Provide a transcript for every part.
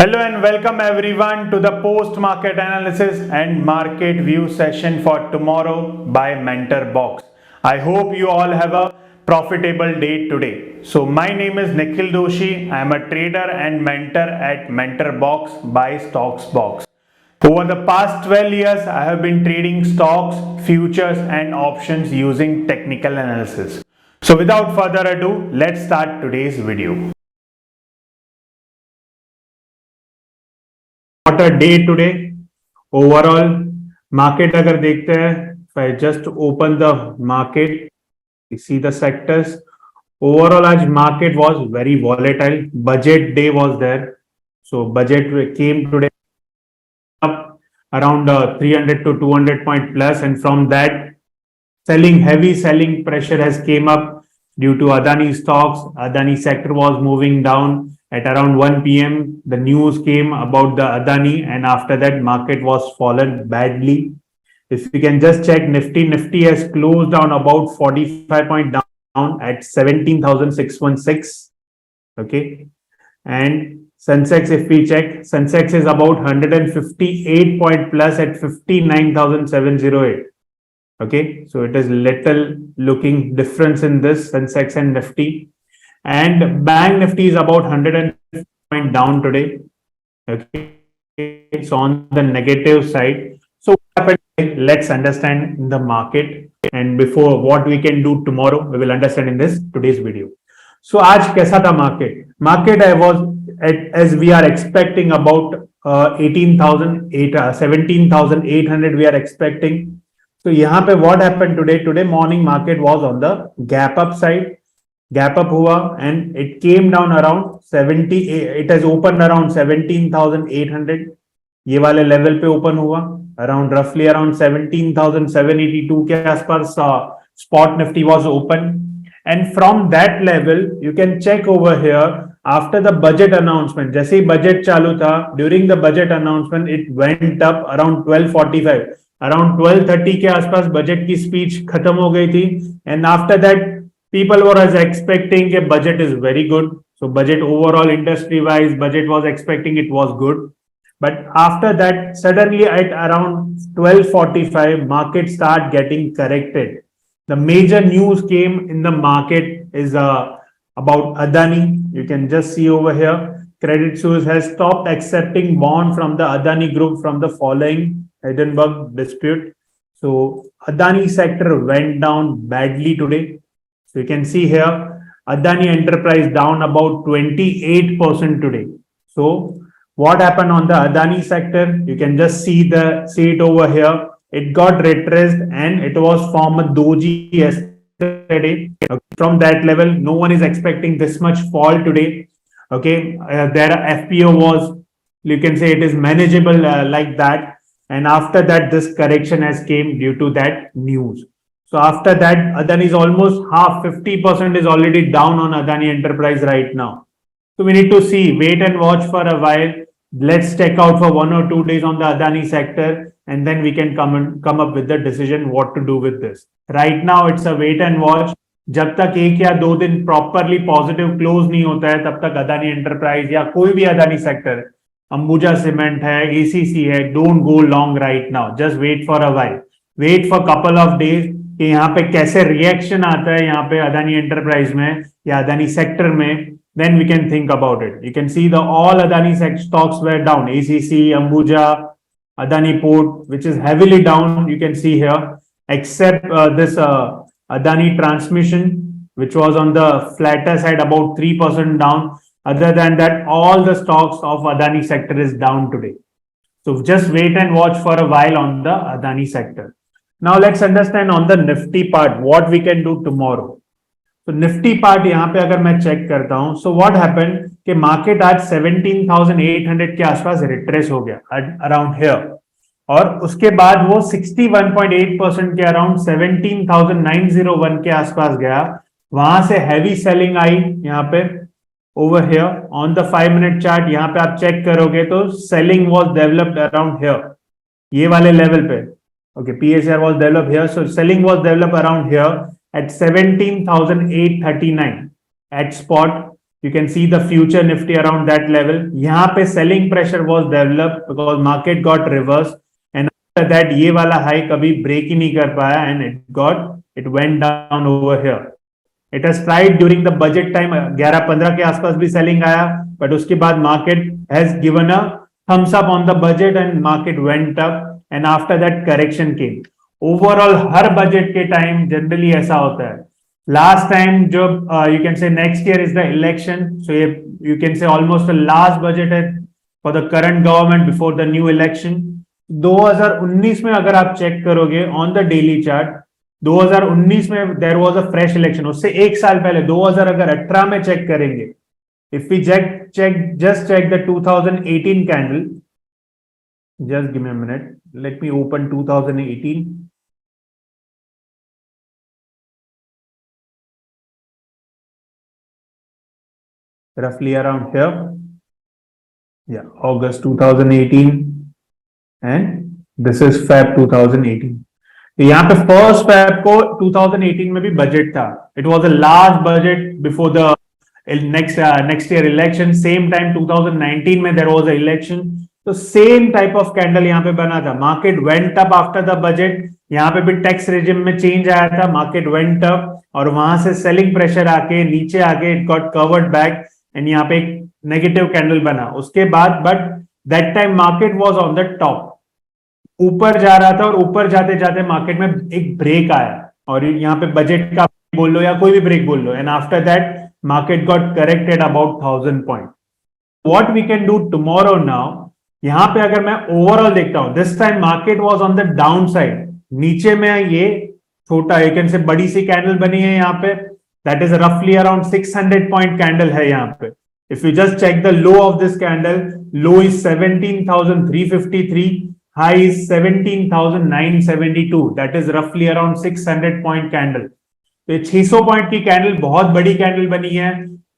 Hello and welcome everyone to the post market analysis and market view session for tomorrow by MentorBox. I hope you all have a profitable day today. So my name is Nikhil Doshi. I am a trader and mentor at MentorBox by StocksBox. Over the past 12 years, I have been trading stocks, futures and options using technical analysis. So without further ado, let's start today's video. What a day today. Overall market अगर देखते हैं, if I just open the market, you see the sectors. Overall आज market was very volatile. Budget day was there, so budget came today up around 300 to 200 point plus, and from that heavy selling pressure has came up due to Adani stocks. Adani sector was moving down at around 1 p.m. The news came about the Adani, and after that market was fallen badly. If you can just check Nifty has closed down about 45 point down at 17,616. Okay. And Sensex, if we check, Sensex is about 158 point plus at 59,708. Okay, so it is little looking difference in this Sensex and Nifty, and Bank Nifty is about 100 point down today. Okay, it's on the negative side. So what happened? Let's understand the market, and before what we can do tomorrow, we will understand in this today's video. So आज कैसा था market? Market I was as we are expecting about 17,800 we are expecting. So यहाँ पे what happened today? Today morning market was on the gap up side. Gap up हुआ and it came down around 70. It has opened around 17,800. ये वाले level पे open हुआ around roughly around 17,782 के आसपास spot Nifty was open, and from that level you can check over here after the budget announcement. जैसे ही budget चालू था, during the budget announcement it went up around 1245. Around 12:30 के आसपास budget की speech खत्म हो गई थी, and after that people were एज एक्सपेक्टिंग के budget is very good. So budget overall industry wise budget was expecting it was good, but after that suddenly at around 12:45 market start getting corrected. The major news came in the market is about Adani. You can just see over here, Credit Suisse has stopped accepting bond from the Adani group from the following Hindenburg dispute. So Adani sector went down badly today. So you can see here Adani Enterprise down about 28% today. So what happened on the Adani sector? You can just see it over here. It got retraced and it was from a doji yesterday. From that level, no one is expecting this much fall today. Okay, their FPO was, you can say it is manageable like that. And after that, this correction has came due to that news. So after that, Adani is almost half, 50% is already down on Adani Enterprise right now. So we need to see, wait and watch for a while. Let's check out for 1 or 2 days on the Adani sector, and then we can come up with the decision what to do with this. Right now, it's a wait and watch. जब तक 1 या 2 दिन properly positive close नहीं होता है, तब तक Adani enterprise या कोई भी अदानी सेक्टर, अंबुजा सीमेंट है, एसीसी है, don't go long right now. Just wait for a while, wait for couple of days कि यहाँ पे कैसे रिएक्शन आता है यहाँ पे अदानी एंटरप्राइज में या अदानी सेक्टर में. Then we can think about it. You can see the all Adani stocks were down. ACC, Ambuja, Adani port which is heavily down, you can see here, except this Adani Transmission, which was on the flatter side, about 3% down. Other than that, all the stocks of Adani sector is down today. So just wait and watch for a while on the Adani sector. Now let's understand on the Nifty part what we can do tomorrow. So Nifty part यहाँ पे अगर मैं check करता हूँ, so what happened कि market आज 17,800 के आसपास रिट्रेस हो गया around here, और उसके बाद वो 61.8% के अराउंड 17,901 के आसपास गया. वहां से हैवी सेलिंग आई यहाँ पे over here on the 5 minute chart. यहाँ पे आप चेक करोगे तो selling was developed around here, ये वाले लेवल पे. Okay, PSR was developed here, so selling was developed around here at 17,839 at spot. You can see the future Nifty around that level. यहाँ पे selling pressure was developed because market got reversed, and after that ये वाला high कभी break ही नहीं कर पाया, and it went down over here. It has tried during the budget time 11-15 के आसपास भी selling आया, but उसके बाद market has given a thumbs up on the budget and market went up, and after that correction came. Overall her budget के time generally ऐसा होता है. Last time जब you can say next year is the election, so you can say almost the last budget है for the current government before the new election. 2019 में अगर आप check करोगे on the daily chart, 2019 में there was a fresh election. उससे एक साल पहले 2018 में चेक करेंगे, if we just check the 2018 candle, just give me a minute, let me open 2018. Roughly around here, yeah, August 2018, and this is Feb 2018. तो यहाँ पे फर्स्ट फेब को 2018 में भी बजट था. It was the last budget before the next year election. Same time 2019 में there was a election. तो same type of candle यहाँ पे बना था. Market went up after the budget. यहाँ पे भी टैक्स regime में change आया था. Market went up और वहां से selling pressure आके नीचे आके it got covered back. And यहाँ पे एक नेगेटिव कैंडल बना. उसके बाद but that time market was on the top, ऊपर जा रहा था, और ऊपर जाते जाते मार्केट में एक ब्रेक आया, और यहाँ पे बजट का बोल लो या कोई भी ब्रेक बोल लो, and after that market got corrected about 1000 point. What we can do tomorrow now, यहाँ पे अगर मैं ओवरऑल देखता हूं, this time market was on the down side. नीचे में ये छोटा यू कैन से बड़ी सी कैंडल बनी है यहाँ पे, that is roughly around 600 point candle है यहाँ पे. If you just check the low of this candle, low is 17,353, high is 17,972. That is roughly around 600 point candle. तो 600 point की कैंडल बहुत बड़ी कैंडल बनी है.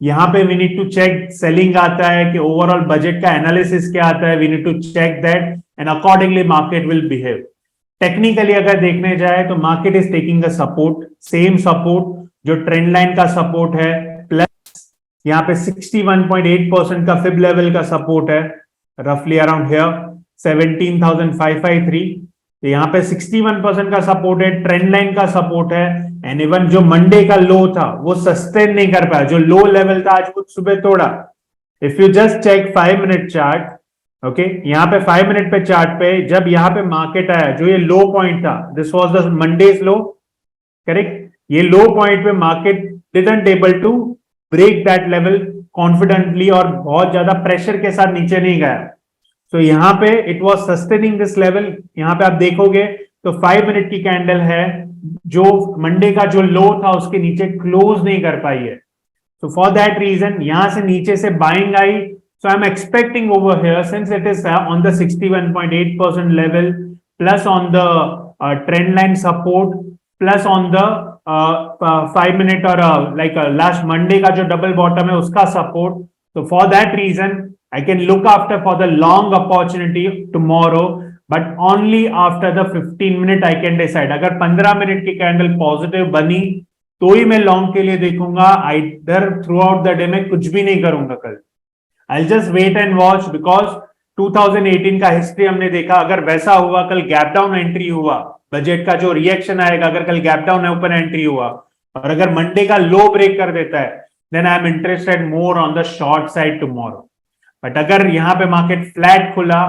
यहाँ पे we need to check selling आता है कि overall budget का analysis क्या आता है. We need to check that and accordingly market will behave. Technically अगर देखने जाए तो market is taking a support, same support जो ट्रेंड लाइन का सपोर्ट है, प्लस यहाँ पे 61.8% का फिब लेवल का सपोर्ट है, रफली अराउंड हियर 17,553. तो यहाँ पे 61% का सपोर्ट है, ट्रेंड लाइन का सपोर्ट है, एंड इवन जो मंडे का लो था वो सस्टेन नहीं कर पाया, जो लो लेवल था आज कुछ सुबह तोड़ा. If you just check 5 minute chart, okay, यहाँ पे 5 मिनट पे चार्ट पे जब यहाँ पे मार्केट आया, जो ये लो पॉइंट था, this was the Monday's low, correct. ये लो पॉइंट पे market didn't able to break that level confidently और बहुत ज्यादा प्रेशर के साथ नीचे नहीं गया. सो यहाँ पे it was sustaining this level. यहाँ पे आप देखोगे तो 5 मिनट की कैंडल है, जो मंडे का जो लो था उसके नीचे क्लोज नहीं कर पाई है. सो फॉर दैट रीजन यहां से नीचे से बाइंग आई. So I am expecting over here, since it is on the 61.8% level, plus on the trend line support, plus on the 5 minute और लाइक लास्ट मंडे का जो डबल बॉटम है उसका सपोर्ट. तो for that reason I can look after for the long opportunity tomorrow, but only after the 15 minute I can decide. अगर 15 minute की candle positive बनी तो ही मैं लॉन्ग के लिए देखूंगा. Either throughout the day में कुछ भी नहीं करूंगा कल. I just wait and watch, because 2018 का हिस्ट्री हमने देखा, अगर वैसा हुआ, कल गैप डाउन एंट्री हुआ, बजट का जो रिएक्शन आएगा, अगर कल गैप डाउन ओपन एंट्री हुआ और अगर मंडे का लो ब्रेक कर देता है, then I am interested more on the short side tomorrow. But अगर यहाँ पे मार्केट फ्लैट खुला,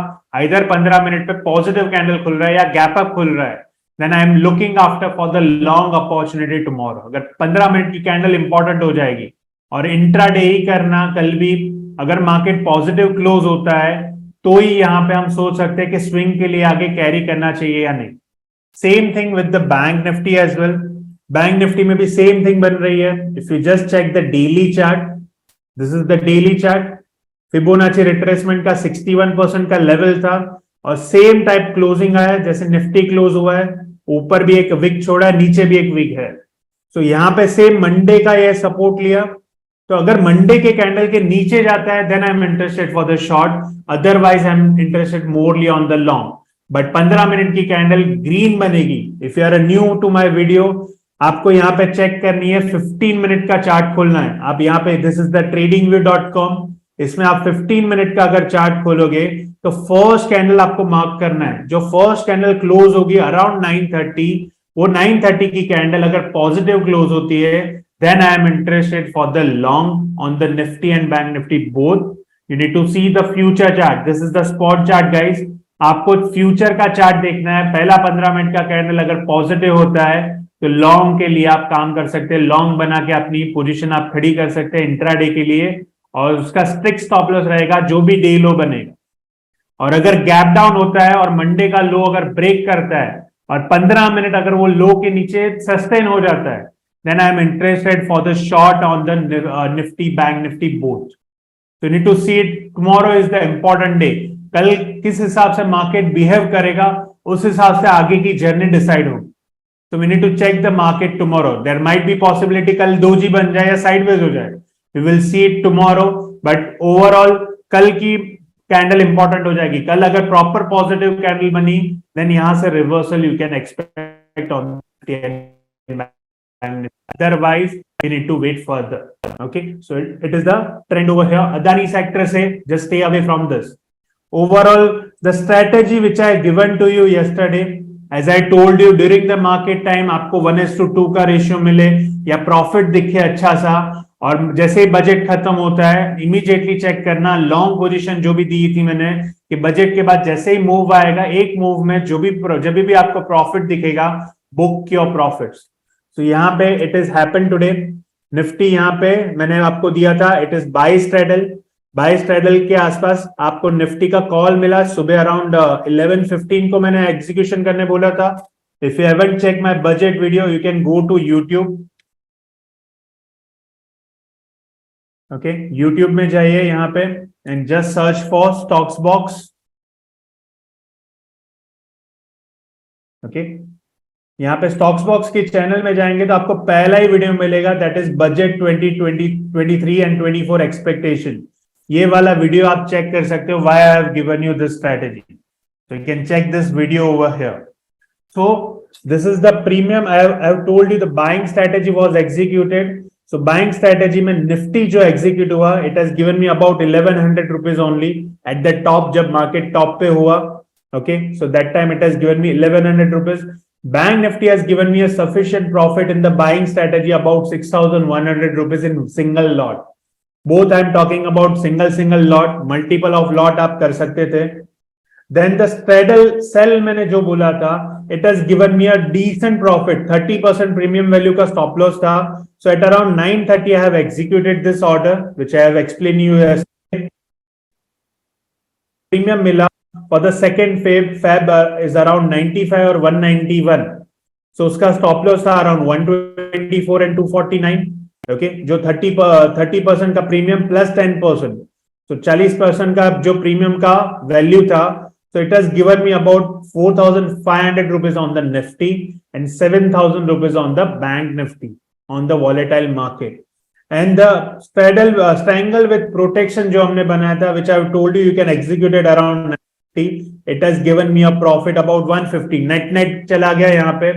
इधर 15 मिनट पे पॉजिटिव कैंडल खुल रहा है या गैप अप खुल रहा है, then I am looking after for the long opportunity tomorrow. अगर 15 मिनट की कैंडल इंपॉर्टेंट हो जाएगी और इंट्राडे ही करना कल भी, अगर मार्केट पॉजिटिव क्लोज होता है तो ही यहाँ पे हम सोच सकते हैं कि स्विंग के लिए आगे कैरी करना चाहिए या नहीं. Same thing with the bank Nifty as well. Bank Nifty में भी सेम थिंग बन रही है. If you just check the daily chart, this is the daily chart. Fibonacci retracement का 61% का लेवल था और सेम टाइप क्लोजिंग आया जैसे निफ्टी क्लोज हुआ है. ऊपर भी एक विक छोड़ा है, नीचे भी एक विक है. तो यहाँ पे सेम मंडे का ये सपोर्ट लिया. तो अगर मंडे के कैंडल के नीचे जाता है, then I am interested for the short, otherwise I am interested morally on the long. But 15 minute की कैंडल ग्रीन बनेगी. If you are new to my video, आपको यहाँ पे चेक करनी है, 15 मिनट का चार्ट खोलना है। आप यहाँ पे दिस इज द tradingview.com, इसमें आप 15 मिनट का अगर चार्ट खोलोगे तो फर्स्ट कैंडल आपको मार्क करना है। जो फर्स्ट कैंडल क्लोज होगी अराउंड 9:30, वो 9:30 की कैंडल अगर पॉजिटिव क्लोज होती है, then I am interested for the long on the Nifty and Bank Nifty both. You need to see the future chart. This is the spot chart, guys. आपको future का chart देखना है। पहला 15 minute का candle अगर positive होता है तो लॉन्ग के लिए आप काम कर सकते हैं, लॉन्ग बना के अपनी पोजीशन आप खड़ी कर सकते हैं इंट्राडे के लिए, और उसका स्ट्रिक्ट स्टॉप लॉस रहेगा जो भी डे लो बनेगा। और अगर गैप डाउन होता है और मंडे का लो अगर ब्रेक करता है और 15 मिनट अगर वो लो के नीचे सस्टेन हो जाता है, then I am interested for the short on the Nifty, Bank Nifty both. So you need to see it. Tomorrow is the important day. कल किस हिसाब से मार्केट बिहेव करेगा, उस हिसाब से आगे की जर्नी डिसाइड होगी। So we need to check the market tomorrow. There might be possibility कल दोजी बन जाए या साइडवेज हो जाए। We will see it tomorrow. But overall कल की कैंडल इंपॉर्टेंट हो जाएगी। कल अगर प्रॉपर पॉजिटिव कैंडल बनी, देन यहां से reversal you can expect on, otherwise we need to wait further. Okay, so it is the trend over here. Adani sector say just stay away from this. Overall the strategy which I given to you yesterday, as I told you during the market time, आपको 1:2 का ratio मिले या profit दिखे अच्छा सा, और जैसे ही budget खत्म होता है इमीडिएटली चेक करना लॉन्ग पोजीशन जो भी दी थी मैंने, कि बजट के बाद जैसे ही मूव आएगा, एक मूव में जब भी आपको प्रॉफिट दिखेगा, बुक योर प्रॉफिट्स। तो यहाँ पे it is happen today. Nifty यहाँ पे मैंने आपको दिया था, इट इज बाई स्ट्रेडल के आसपास आपको निफ्टी का कॉल मिला सुबह अराउंड 11:15 को मैंने एग्जीक्यूशन करने बोला था। If you haven't check my budget video, you can go to YouTube. Okay, YouTube में जाइए यहाँ पे and just search for stocks box. Okay, यहाँ पे स्टॉक्स बॉक्स के चैनल में जाएंगे तो आपको पहला ही वीडियो मिलेगा, that is budget 2020, 23 and 24 expectation. ये वाला वीडियो आप चेक कर सकते हो, why I have given you this strategy, so you can check this video over here. So this is the premium, I have told you the buying strategy was executed. So buying strategy में निफ्टी जो execute हुआ, it has given me about 1100 rupees only at the top, जब market top पे हुआ। Okay, so that time it has given me 1100 rupees. Bank Nifty has given me a sufficient profit in the buying strategy, about 6,100 rupees in single lot. Both I am talking about single lot, multiple of lot आप कर सकते थे। Then the straddle sell मैंने जो बोला था, it has given me a decent profit, 30% premium value का stop loss था। So at around 9:30 I have executed this order, which I have explained you yesterday. Premium मिला for the second Feb is around 95 or 191. So उसका stop loss था around 124 and 249. Okay, जो 30% का premium plus 10%, so 40% का जो premium का value था, so it has given me about 4,500 rupees on the Nifty and 7,000 rupees on the Bank Nifty on the volatile market. And the triangle with protection जो हमने बनाया था, which I have told you, you can execute it around, it has given me a profit about 150. net चला गया यहाँ पे,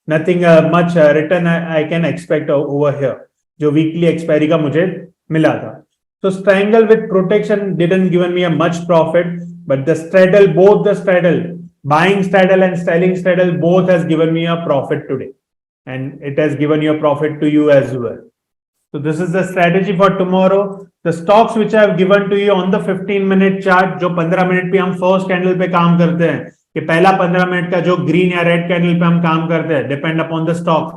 nothing much return I can expect over here, जो weekly expiry का मुझे मिला था। So triangle with protection didn't given me a much profit, but the straddle, both the straddle, buying straddle and selling straddle, both has given me a profit today, and it has given you a profit to you as well. So this is the strategy for tomorrow. The stocks which I have given to you on the 15-minute chart, जो 15 minute पे हम first candle पे काम करते हैं, कि पहला 15 minute का जो ग्रीन या रेड कैंडल पे हम काम करते हैं, डिपेंड अपॉन द स्टॉक।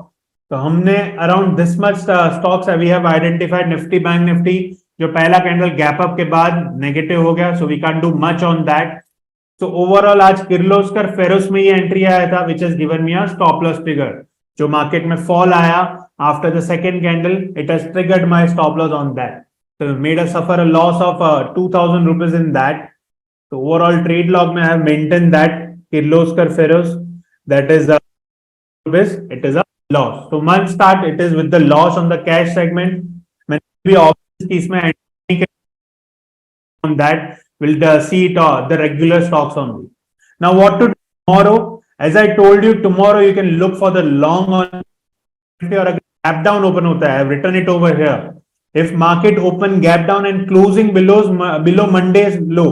तो हमने around this much stocks we have identified. Nifty, bank Nifty, जो पहला कैंडल गैप अप के बाद नेगेटिव हो गया, so we can do much on that. So overall आज किर्लोस्कर फेरोस में ये एंट्री आया था, which has given me a stop loss trigger. जो मार्केट में फॉल आया after the second candle, it has triggered my stop loss on that, so made us suffer a loss of 2,000 rupees in that. So overall trade log में I have maintained that Kirloskar Ferros, that is rupees, it is a loss. So month start, it is with the loss on the cash segment. मैंने भी options की इसमें on that, will see it the regular stocks only. Now what to do tomorrow? As I told you, tomorrow you can look for the long on और अगर gap down open होता है, return it over here, if market open gap down and closing below Monday's low,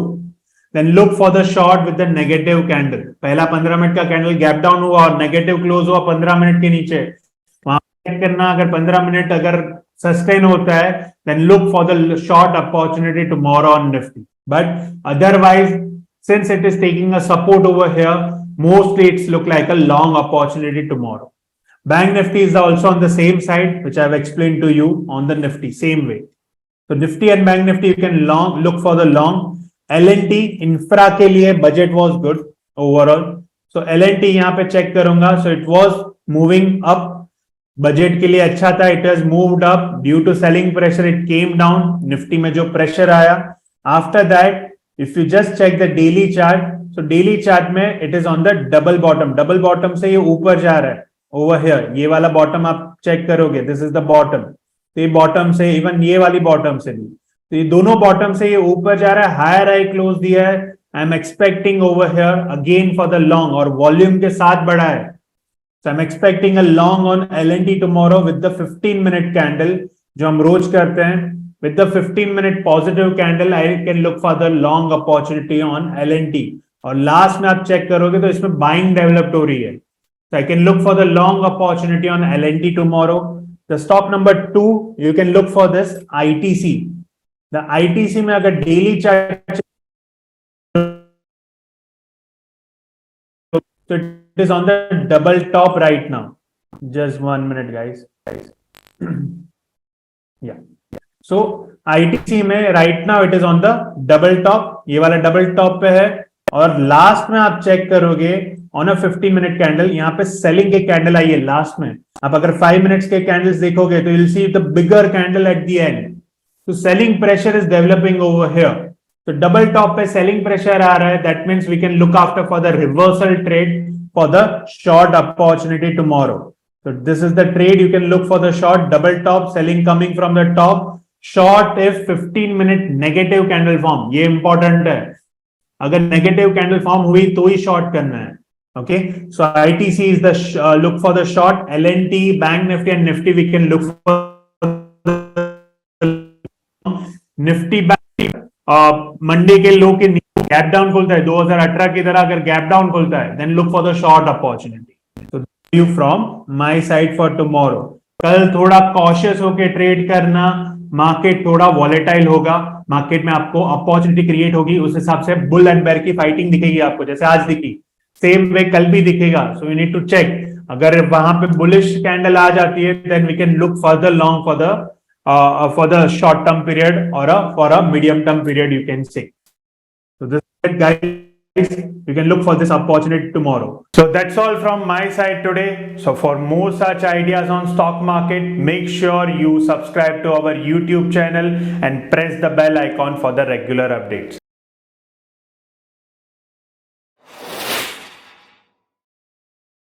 then look for the short with the negative candle. पहला 15 minute का candle gap down हुआ और negative close हुआ 15 minute के नीचे, वहां चेक करना अगर 15 मिनट अगर सस्टेन होता है, then look for the short opportunity tomorrow on Nifty. But otherwise, since it is taking a support over here, mostly it's look like a long opportunity tomorrow. Bank Nifty is also on the same side, which I have explained to you on the Nifty, same way. So Nifty and Bank Nifty, you can look for the long. L&T infra के लिए budget was good overall. So L&T यहाँ पे check करूंगा, so it was moving up. Budget के लिए अच्छा था, it has moved up due to selling pressure, it came down, Nifty में जो प्रेशर आया। After that if you just check the daily chart, so daily chart में it is on the double bottom, double bottom से ये ऊपर जा रहा है ओवर हियर, ये वाला बॉटम आप चेक करोगे, दिस इज द बॉटम, तो ये बॉटम से, इवन ये वाली बॉटम से भी, तो ये दोनों बॉटम से ये ऊपर जा रहा है, हायर हाई क्लोज दिया है, आई am expecting over here again for the long, और वॉल्यूम के साथ बढ़ा है। So I'm expecting a long on L&T tomorrow with the 15-minute candle, जो हम रोज करते हैं, with the 15-minute positive candle, I can look for the long opportunity on L&T. और लास्ट में आप चेक करोगे तो इसमें बाइंग डेवलप्ड हो रही है, so I can look for the long opportunity on L&T tomorrow. The stock number 2, you can look for this ITC. The ITC में अगर daily chart, so it is on the double top right now. Just 1 minute, guys. Yeah. So ITC में right now it is on the double top. ये वाला double top पे है, और last में आप चेक करोगे on a 15-minute candle, यहाँ पे सेलिंग के कैंडल आई है लास्ट में। आप अगर 5 मिनट्स के कैंडल्स देखोगे तो you'll see the bigger candle at the end. So selling pressure is developing over here. तो डबल टॉप पे सेलिंग प्रेशर आ रहा है, that means we can look after for the reversal trade for the short opportunity tomorrow. So this is the trade, you can look for the short double top, selling coming from the top, short if 15-minute negative candle form, ये important है, अगर negative candle form हुई तो ही short करना है। Okay, so ITC is the look for the short, L&T, bank Nifty and Nifty we can look for Nifty. Monday के low के gap down खोलता है 2018 की तरह, अगर गैप डाउन खोलता है then look for the short opportunity. तो you from my side for tomorrow. कल थोड़ा कॉशियस होके ट्रेड करना, मार्केट थोड़ा वॉलेटाइल होगा, मार्केट में आपको अपॉर्चुनिटी क्रिएट होगी, उस हिसाब से बुल एंड बेयर की फाइटिंग दिखेगी आपको, जैसे आज दिखी सेम वे कल भी दिखेगा। So you need to check, अगर वहां पे बुलिश कैंडल आ जाती है then we can look further long for the short term period or for a medium term period, you can say. So this is it, guys, you can look for this opportunity tomorrow. So that's all from my side today. So for more such ideas on stock market, make sure you subscribe to our YouTube channel and press the bell icon for the regular updates.